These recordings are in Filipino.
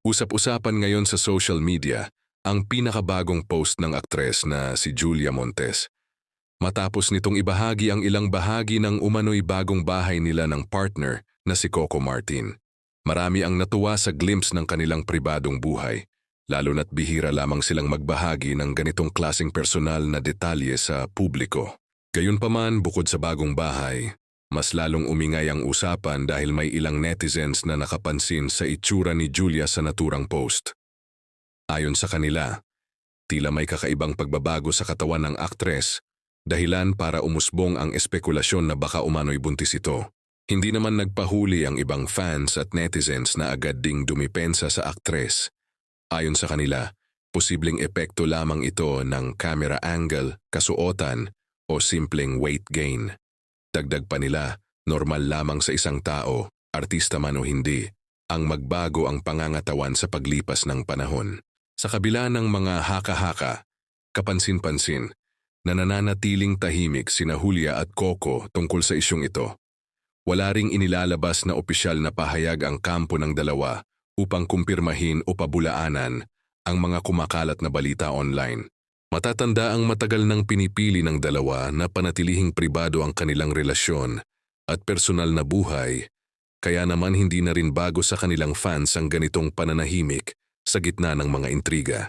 Usap-usapan ngayon sa social media ang pinakabagong post ng aktres na si Julia Montes. Matapos nitong ibahagi ang ilang bahagi ng umano'y bagong bahay nila ng partner na si Coco Martin. Marami ang natuwa sa glimpse ng kanilang pribadong buhay, lalo na't bihira lamang silang magbahagi ng ganitong klaseng personal na detalye sa publiko. Gayunpaman, bukod sa bagong bahay, mas lalong umingay ang usapan dahil may ilang netizens na nakapansin sa itsura ni Julia sa naturang post. Ayon sa kanila, tila may kakaibang pagbabago sa katawan ng aktres, dahilan para umusbong ang espekulasyon na baka umano'y buntis ito. Hindi naman nagpahuli ang ibang fans at netizens na agad ding dumipensa sa aktres. Ayon sa kanila, posibleng epekto lamang ito ng camera angle, kasuotan o simpleng weight gain. Dagdag pa nila, normal lamang sa isang tao, artista man o hindi, ang magbago ang pangangatawan sa paglipas ng panahon. Sa kabila ng mga haka-haka, kapansin-pansin, na nananatiling tahimik sina Julia at Coco tungkol sa isyong ito. Wala ring inilalabas na opisyal na pahayag ang kampo ng dalawa upang kumpirmahin o pabulaanan ang mga kumakalat na balita online. Matatanda ang matagal nang pinipili ng dalawa na panatilihing pribado ang kanilang relasyon at personal na buhay, kaya naman hindi na rin bago sa kanilang fans ang ganitong pananahimik sa gitna ng mga intriga.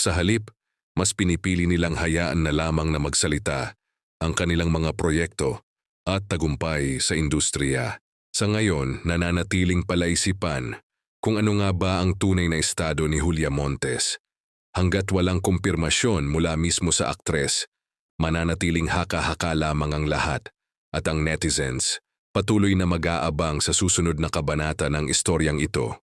Sa halip, mas pinipili nilang hayaan na lamang na magsalita ang kanilang mga proyekto at tagumpay sa industriya. Sa ngayon, nananatiling palaisipan kung ano nga ba ang tunay na estado ni Julia Montes. Hanggat walang kumpirmasyon mula mismo sa aktres, mananatiling haka-haka lamang ang lahat at ang netizens patuloy na mag-aabang sa susunod na kabanata ng istoryang ito.